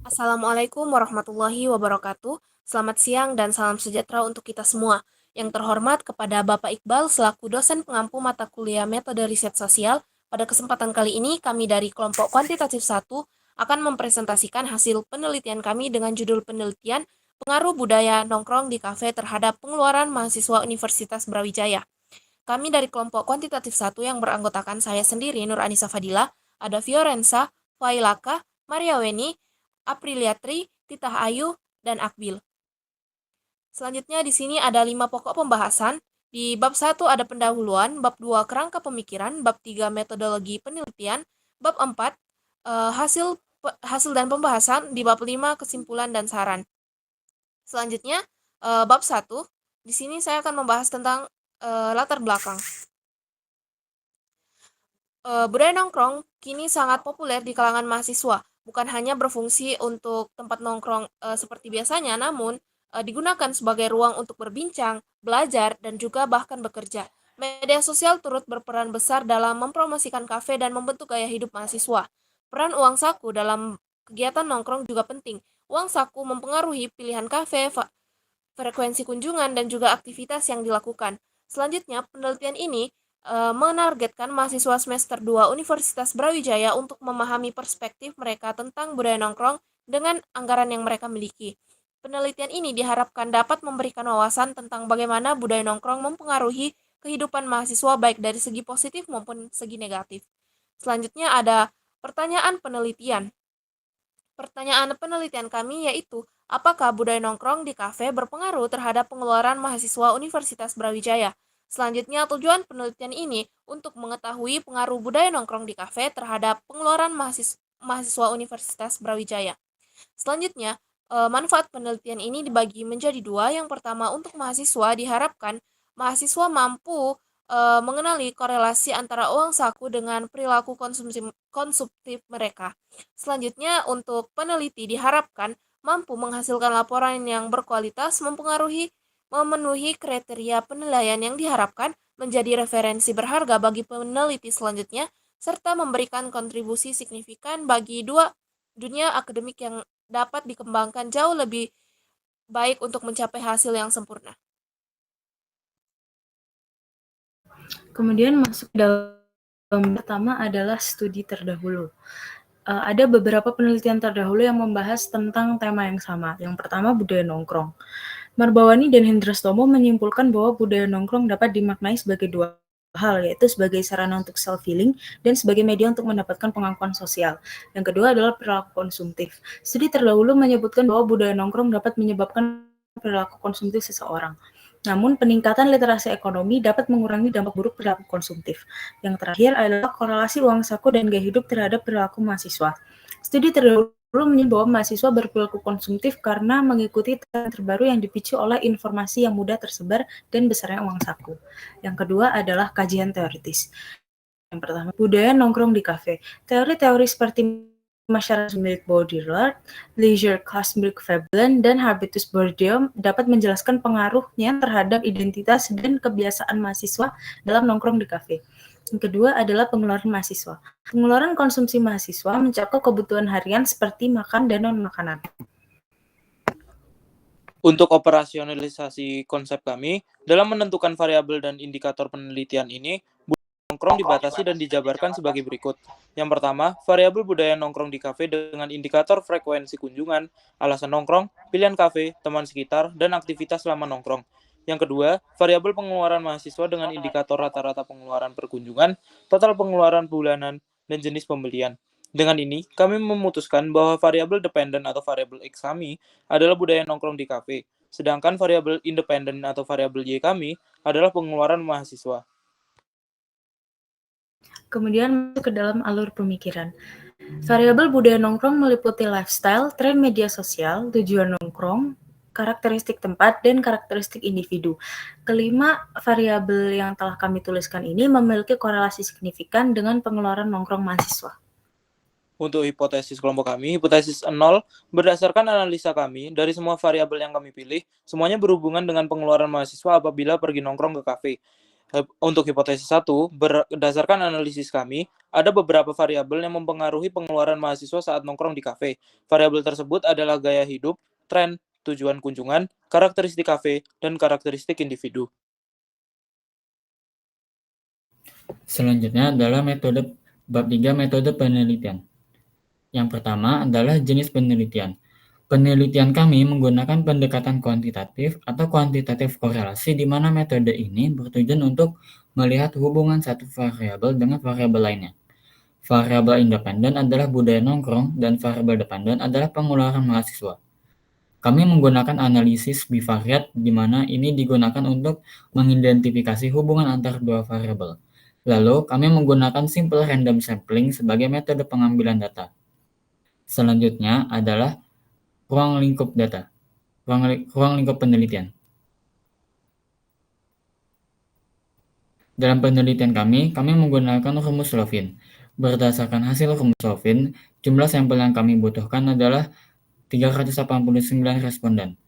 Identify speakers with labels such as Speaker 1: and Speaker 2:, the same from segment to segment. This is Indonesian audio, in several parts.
Speaker 1: Assalamualaikum warahmatullahi wabarakatuh. Selamat siang dan salam sejahtera untuk kita semua. Yang terhormat kepada Bapak Iqbal selaku dosen pengampu mata kuliah Metode Riset Sosial, pada kesempatan kali ini kami dari kelompok kuantitatif 1 akan mempresentasikan hasil penelitian kami dengan judul penelitian Pengaruh Budaya Nongkrong di Kafe terhadap Pengeluaran Mahasiswa Universitas Brawijaya. Kami dari kelompok kuantitatif 1 yang beranggotakan saya sendiri, Nur Anissa Fadila, ada Fiorenza, Failaka, Maria Weni, Apriliatri, Titah Ayu, dan Akbil. Selanjutnya di sini ada 5 pokok pembahasan. Di bab 1 ada pendahuluan, bab 2 kerangka pemikiran, bab 3 metodologi penelitian, bab 4 hasil dan pembahasan, di bab 5 kesimpulan dan saran. Selanjutnya bab 1, di sini saya akan membahas tentang latar belakang. Budaya nongkrong kini sangat populer di kalangan mahasiswa, bukan hanya berfungsi untuk tempat nongkrong seperti biasanya, namun digunakan sebagai ruang untuk berbincang, belajar, dan juga bahkan bekerja. Media sosial turut berperan besar dalam mempromosikan kafe dan membentuk gaya hidup mahasiswa. Peran uang saku dalam kegiatan nongkrong juga penting. Uang saku mempengaruhi pilihan kafe, frekuensi kunjungan, dan juga aktivitas yang dilakukan. Selanjutnya, penelitian ini menargetkan mahasiswa semester 2 Universitas Brawijaya untuk memahami perspektif mereka tentang budaya nongkrong dengan anggaran yang mereka miliki. Penelitian ini diharapkan dapat memberikan wawasan tentang bagaimana budaya nongkrong mempengaruhi kehidupan mahasiswa baik dari segi positif maupun segi negatif. Selanjutnya ada pertanyaan penelitian. Pertanyaan penelitian kami yaitu, apakah budaya nongkrong di kafe berpengaruh terhadap pengeluaran mahasiswa Universitas Brawijaya? Selanjutnya, tujuan penelitian ini untuk mengetahui pengaruh budaya nongkrong di kafe terhadap pengeluaran mahasiswa Universitas Brawijaya. Selanjutnya, manfaat penelitian ini dibagi menjadi dua. Yang pertama, untuk mahasiswa diharapkan mahasiswa mampu mengenali korelasi antara uang saku dengan perilaku konsumtif mereka. Selanjutnya, untuk peneliti diharapkan mampu menghasilkan laporan yang berkualitas, memenuhi kriteria penilaian yang diharapkan, menjadi referensi berharga bagi peneliti selanjutnya, serta memberikan kontribusi signifikan bagi dunia akademik yang dapat dikembangkan jauh lebih baik untuk mencapai hasil yang sempurna.
Speaker 2: Kemudian masuk dalam pertama adalah studi terdahulu. Ada beberapa penelitian terdahulu yang membahas tentang tema yang sama. Yang pertama, budaya nongkrong. Marbawani dan Hendrastomo menyimpulkan bahwa budaya nongkrong dapat dimaknai sebagai dua hal, yaitu sebagai sarana untuk self-healing dan sebagai media untuk mendapatkan pengakuan sosial. Yang kedua adalah perilaku konsumtif. Studi terdahulu menyebutkan bahwa budaya nongkrong dapat menyebabkan perilaku konsumtif seseorang. Namun, peningkatan literasi ekonomi dapat mengurangi dampak buruk perilaku konsumtif. Yang terakhir adalah korelasi uang saku dan gaya hidup terhadap perilaku mahasiswa. Studi terdahulu menyebut bahwa mahasiswa berperilaku konsumtif karena mengikuti tren terbaru yang dipicu oleh informasi yang mudah tersebar dan besarnya uang saku. Yang kedua adalah kajian teoritis. Yang pertama, budaya nongkrong di kafe. Teori-teori seperti masyarakat milik Baudrillard, leisure class milik Veblen, dan habitus bourdieu dapat menjelaskan pengaruhnya terhadap identitas dan kebiasaan mahasiswa dalam nongkrong di kafe. Yang kedua adalah pengeluaran mahasiswa. Pengeluaran konsumsi mahasiswa mencakup kebutuhan harian seperti makan dan non-makanan.
Speaker 3: Untuk operasionalisasi konsep kami, dalam menentukan variabel dan indikator penelitian ini, nongkrong dibatasi dan dijabarkan sebagai berikut. Yang pertama, variabel budaya nongkrong di kafe dengan indikator frekuensi kunjungan, alasan nongkrong, pilihan kafe, teman sekitar, dan aktivitas selama nongkrong. Yang kedua, variabel pengeluaran mahasiswa dengan indikator rata-rata pengeluaran perkunjungan, total pengeluaran bulanan, dan jenis pembelian. Dengan ini, kami memutuskan bahwa variabel dependen atau variabel X kami adalah budaya nongkrong di kafe, sedangkan variabel independen atau variabel Y kami adalah pengeluaran mahasiswa.
Speaker 2: Kemudian masuk ke dalam alur pemikiran. Variabel budaya nongkrong meliputi lifestyle, tren media sosial, tujuan nongkrong, karakteristik tempat, dan karakteristik individu. Kelima variabel yang telah kami tuliskan ini memiliki korelasi signifikan dengan pengeluaran nongkrong mahasiswa.
Speaker 3: Untuk hipotesis kelompok kami, hipotesis 0, berdasarkan analisa kami, dari semua variabel yang kami pilih, semuanya berhubungan dengan pengeluaran mahasiswa apabila pergi nongkrong ke kafe. Untuk hipotesis 1, berdasarkan analisis kami, ada beberapa variabel yang mempengaruhi pengeluaran mahasiswa saat nongkrong di kafe. Variabel tersebut adalah gaya hidup, tren, tujuan kunjungan, karakteristik kafe, dan karakteristik individu.
Speaker 4: Selanjutnya adalah bab 3 metode penelitian. Yang pertama adalah jenis penelitian. Penelitian kami menggunakan pendekatan kuantitatif atau kuantitatif korelasi di mana metode ini bertujuan untuk melihat hubungan satu variabel dengan variabel lainnya. Variabel independen adalah budaya nongkrong dan variabel dependen adalah pengeluaran mahasiswa. Kami menggunakan analisis bivariat di mana ini digunakan untuk mengidentifikasi hubungan antar dua variabel. Lalu, kami menggunakan simple random sampling sebagai metode pengambilan data. Selanjutnya adalah ruang lingkup data, ruang lingkup penelitian. Dalam penelitian kami menggunakan rumus Lovin. Berdasarkan hasil rumus Lovin, jumlah sampel yang kami butuhkan adalah 389 responden.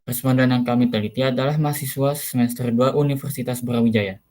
Speaker 4: Responden yang kami teliti adalah mahasiswa semester 2 Universitas Brawijaya.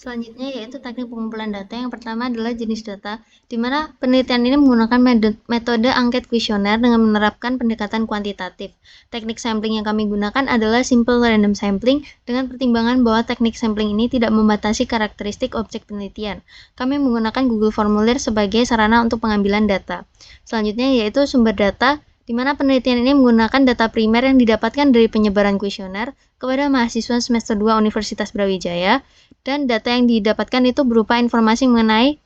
Speaker 5: Selanjutnya yaitu teknik pengumpulan data. Yang pertama adalah jenis data, di mana penelitian ini menggunakan metode angket kuesioner dengan menerapkan pendekatan kuantitatif. Teknik sampling yang kami gunakan adalah simple random sampling dengan pertimbangan bahwa teknik sampling ini tidak membatasi karakteristik objek penelitian. Kami menggunakan Google Formulir sebagai sarana untuk pengambilan data. Selanjutnya yaitu sumber data, di mana penelitian ini menggunakan data primer yang didapatkan dari penyebaran kuesioner kepada mahasiswa semester 2 Universitas Brawijaya, dan data yang didapatkan itu berupa informasi mengenai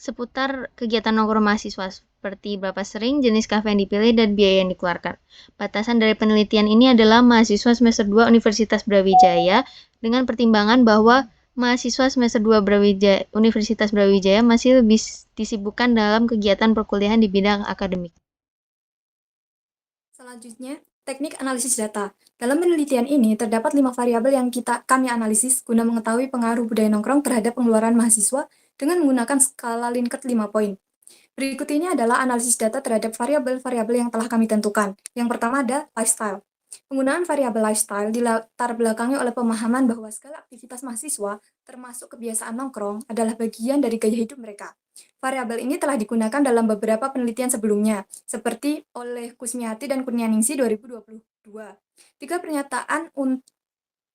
Speaker 5: seputar kegiatan nongkrong mahasiswa, seperti berapa sering, jenis kafe yang dipilih, dan biaya yang dikeluarkan. Batasan dari penelitian ini adalah mahasiswa semester 2 Universitas Brawijaya, dengan pertimbangan bahwa mahasiswa semester 2 Universitas Brawijaya masih lebih disibukkan dalam kegiatan perkuliahan di bidang akademik.
Speaker 6: Selanjutnya, teknik analisis data. Dalam penelitian ini, terdapat 5 variabel yang kami analisis guna mengetahui pengaruh budaya nongkrong terhadap pengeluaran mahasiswa dengan menggunakan skala Likert 5 poin. Berikut ini adalah analisis data terhadap variabel-variabel yang telah kami tentukan. Yang pertama ada lifestyle. Penggunaan variabel lifestyle dilatar belakangi oleh pemahaman bahwa segala aktivitas mahasiswa, termasuk kebiasaan nongkrong, adalah bagian dari gaya hidup mereka. Variabel ini telah digunakan dalam beberapa penelitian sebelumnya, seperti oleh Kusmiati dan Kurnianingsi 2022. 3 pernyataan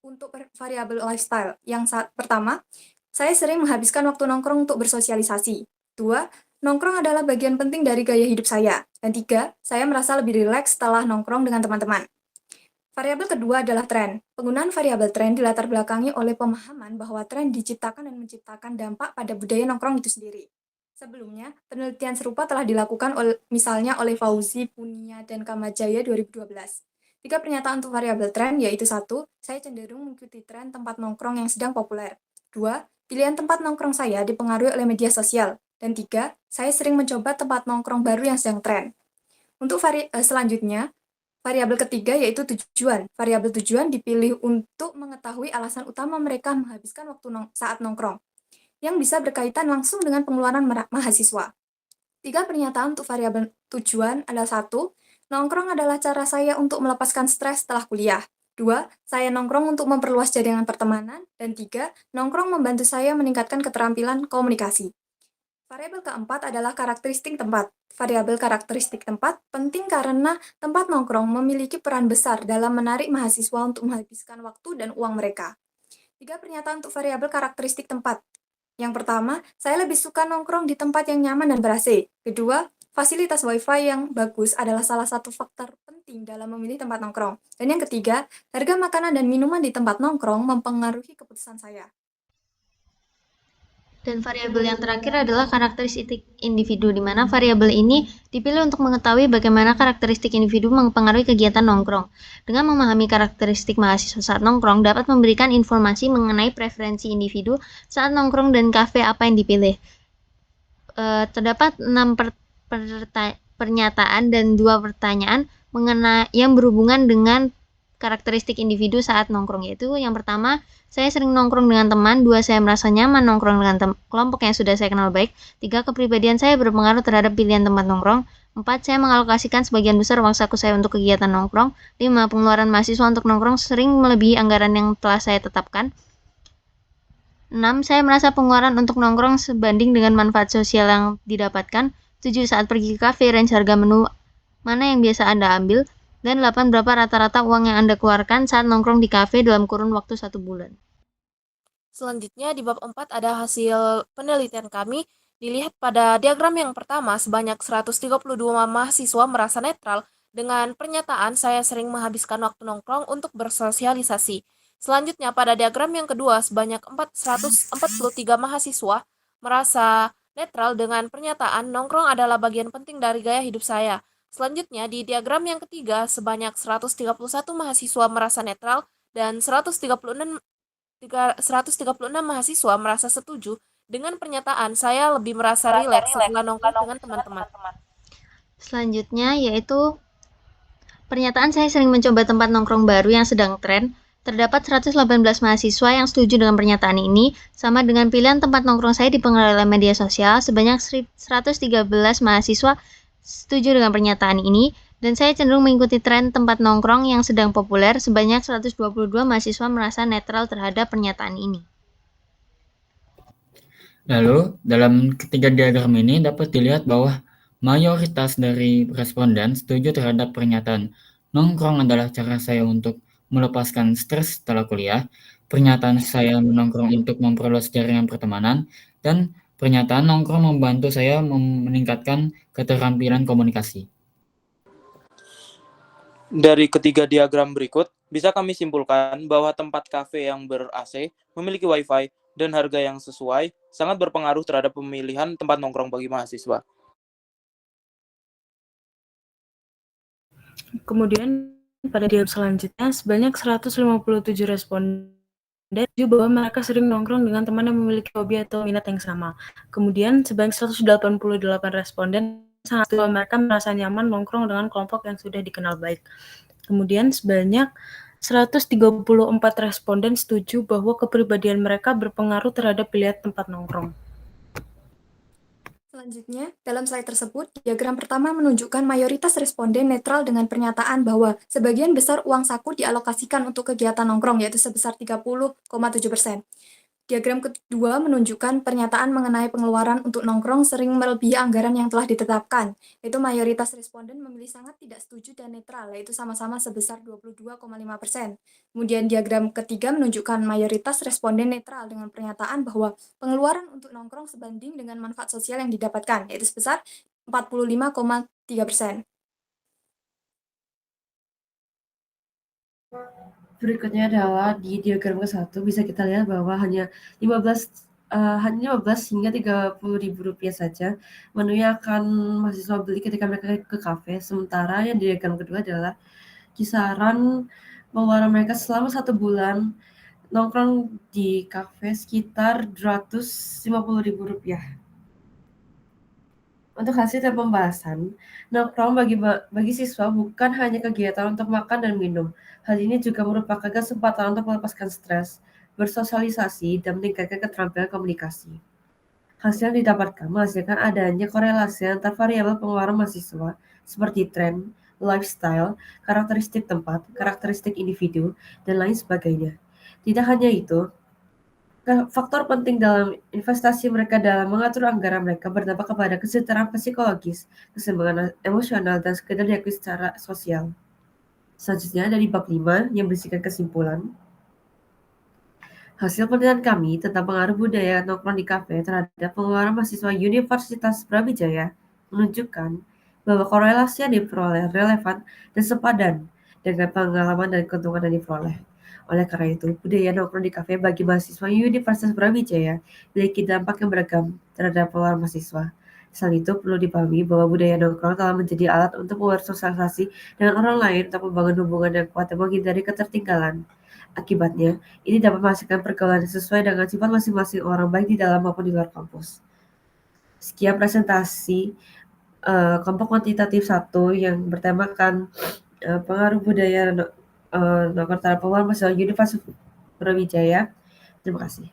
Speaker 6: untuk variabel lifestyle. Yang pertama, saya sering menghabiskan waktu nongkrong untuk bersosialisasi. 2, nongkrong adalah bagian penting dari gaya hidup saya. Dan 3, saya merasa lebih rileks setelah nongkrong dengan teman-teman. Variabel kedua adalah tren. Penggunaan variabel tren dilatar belakangi oleh pemahaman bahwa tren diciptakan dan menciptakan dampak pada budaya nongkrong itu sendiri. Sebelumnya, penelitian serupa telah dilakukan misalnya oleh Fauzi, Punia, dan Kamajaya 2012. 3 pernyataan untuk variabel tren yaitu 1, saya cenderung mengikuti tren tempat nongkrong yang sedang populer. 2, pilihan tempat nongkrong saya dipengaruhi oleh media sosial. Dan 3, saya sering mencoba tempat nongkrong baru yang sedang tren. Untuk selanjutnya, variabel ketiga yaitu tujuan. Variabel tujuan dipilih untuk mengetahui alasan utama mereka menghabiskan waktu saat nongkrong, yang bisa berkaitan langsung dengan pengeluaran mahasiswa. 3 pernyataan untuk variabel tujuan adalah 1, nongkrong adalah cara saya untuk melepaskan stres setelah kuliah. 2, saya nongkrong untuk memperluas jaringan pertemanan. Dan 3, nongkrong membantu saya meningkatkan keterampilan komunikasi. Variabel keempat adalah karakteristik tempat. Variabel karakteristik tempat penting karena tempat nongkrong memiliki peran besar dalam menarik mahasiswa untuk menghabiskan waktu dan uang mereka. 3 pernyataan untuk variabel karakteristik tempat. Yang pertama, saya lebih suka nongkrong di tempat yang nyaman dan ber-AC. Kedua, fasilitas Wi-Fi yang bagus adalah salah satu faktor penting dalam memilih tempat nongkrong. Dan yang ketiga, harga makanan dan minuman di tempat nongkrong mempengaruhi keputusan saya.
Speaker 5: Dan variabel yang terakhir adalah karakteristik individu, di mana variabel ini dipilih untuk mengetahui bagaimana karakteristik individu mempengaruhi kegiatan nongkrong. Dengan memahami karakteristik mahasiswa saat nongkrong dapat memberikan informasi mengenai preferensi individu saat nongkrong dan kafe apa yang dipilih. Terdapat 6 pernyataan dan 2 pertanyaan yang berhubungan dengan karakteristik individu saat nongkrong, yaitu yang pertama, saya sering nongkrong dengan teman. 2, saya merasa nyaman nongkrong dengan kelompok yang sudah saya kenal baik. 3, kepribadian saya berpengaruh terhadap pilihan tempat nongkrong. 4. Saya mengalokasikan sebagian besar uang saku saya untuk kegiatan nongkrong. 5. Pengeluaran mahasiswa untuk nongkrong sering melebihi anggaran yang telah saya tetapkan. 6. Saya merasa pengeluaran untuk nongkrong sebanding dengan manfaat sosial yang didapatkan. 7. Saat pergi ke kafe, range harga menu mana yang biasa Anda ambil. Dan 8. Berapa rata-rata uang yang Anda keluarkan saat nongkrong di kafe dalam kurun waktu 1 bulan.
Speaker 1: Selanjutnya di bab 4 ada hasil penelitian kami. Dilihat pada diagram yang pertama, sebanyak 132 mahasiswa merasa netral dengan pernyataan saya sering menghabiskan waktu nongkrong untuk bersosialisasi. Selanjutnya pada diagram yang kedua, sebanyak 143 mahasiswa merasa netral dengan pernyataan nongkrong adalah bagian penting dari gaya hidup saya. Selanjutnya di diagram yang ketiga, sebanyak 131 mahasiswa merasa netral dan 136 mahasiswa merasa setuju dengan pernyataan saya lebih merasa rileks setelah nongkrong dengan teman-teman.
Speaker 5: Selanjutnya yaitu pernyataan saya sering mencoba tempat nongkrong baru yang sedang tren. Terdapat 118 mahasiswa yang setuju dengan pernyataan ini, sama dengan pilihan tempat nongkrong saya dipengaruhi oleh media sosial. Sebanyak 113 mahasiswa setuju dengan pernyataan ini, dan saya cenderung mengikuti tren tempat nongkrong yang sedang populer. Sebanyak 122 mahasiswa merasa netral terhadap pernyataan ini.
Speaker 4: Lalu, dalam ketiga diagram ini dapat dilihat bahwa mayoritas dari responden setuju terhadap pernyataan nongkrong adalah cara saya untuk melepaskan stres setelah kuliah, pernyataan saya menongkrong untuk memperluas jaringan pertemanan, dan pernyataan nongkrong membantu saya meningkatkan keterampilan komunikasi.
Speaker 3: Dari ketiga diagram berikut, bisa kami simpulkan bahwa tempat kafe yang ber-AC, memiliki Wi-Fi, dan harga yang sesuai sangat berpengaruh terhadap pemilihan tempat nongkrong bagi mahasiswa.
Speaker 2: Kemudian pada diagram selanjutnya, sebanyak 157 responden setuju bahwa mereka sering nongkrong dengan teman yang memiliki hobi atau minat yang sama. Kemudian sebanyak 188 responden sangat setuju bahwa mereka merasa nyaman nongkrong dengan kelompok yang sudah dikenal baik. Kemudian sebanyak 134 responden setuju bahwa kepribadian mereka berpengaruh terhadap pilihan tempat nongkrong.
Speaker 6: Selanjutnya, dalam slide tersebut, diagram pertama menunjukkan mayoritas responden netral dengan pernyataan bahwa sebagian besar uang saku dialokasikan untuk kegiatan nongkrong, yaitu sebesar 30,7%. Diagram kedua menunjukkan pernyataan mengenai pengeluaran untuk nongkrong sering melebihi anggaran yang telah ditetapkan, yaitu mayoritas responden memilih sangat tidak setuju dan netral, yaitu sama-sama sebesar 22,5%. Kemudian diagram ketiga menunjukkan mayoritas responden netral dengan pernyataan bahwa pengeluaran untuk nongkrong sebanding dengan manfaat sosial yang didapatkan, yaitu sebesar 45,3%.
Speaker 7: Berikutnya adalah di diagram ke-1 bisa kita lihat bahwa hanya 15 hingga 30.000 rupiah saja menu yang akan mahasiswa beli ketika mereka ke kafe. Sementara yang di diagram kedua adalah kisaran pengeluaran mereka selama 1 bulan nongkrong di kafe sekitar 250.000 rupiah. Untuk hasil dan pembahasan, nongkrong bagi siswa bukan hanya kegiatan untuk makan dan minum. Hal ini juga merupakan kesempatan untuk melepaskan stres, bersosialisasi, dan meningkatkan keterampilan komunikasi. Hasil yang didapatkan menghasilkan adanya korelasi antar variabel pengeluaran mahasiswa seperti tren, lifestyle, karakteristik tempat, karakteristik individu, dan lain sebagainya. Tidak hanya itu, faktor penting dalam investasi mereka dalam mengatur anggaran mereka berdampak kepada kesejahteraan psikologis, keseimbangan emosional, dan sekedar diakui secara sosial. Selanjutnya dari bab 5 yang berisikan kesimpulan. Hasil penelitian kami tentang pengaruh budaya nongkrong di kafe terhadap pengeluaran mahasiswa Universitas Brawijaya menunjukkan bahwa korelasi yang diperoleh relevan dan sepadan dengan pengalaman dan keuntungan yang diperoleh. Oleh karena itu, budaya nongkrong di kafe bagi mahasiswa Universitas Brawijaya memiliki dampak yang beragam terhadap pengeluaran mahasiswa. Selain itu, perlu dipahami bahwa budaya nongkrong telah menjadi alat untuk bersosialisasi dengan orang lain untuk membangun hubungan yang kuat dan menghindari ketertinggalan. Akibatnya, ini dapat menghasilkan pergaulan yang sesuai dengan sifat masing-masing orang baik di dalam maupun di luar kampus. Sekian presentasi kelompok kuantitatif 1 yang bertemakan pengaruh budaya nongkrong terhadap pengeluaran mahasiswa Universitas Brawijaya. Terima kasih.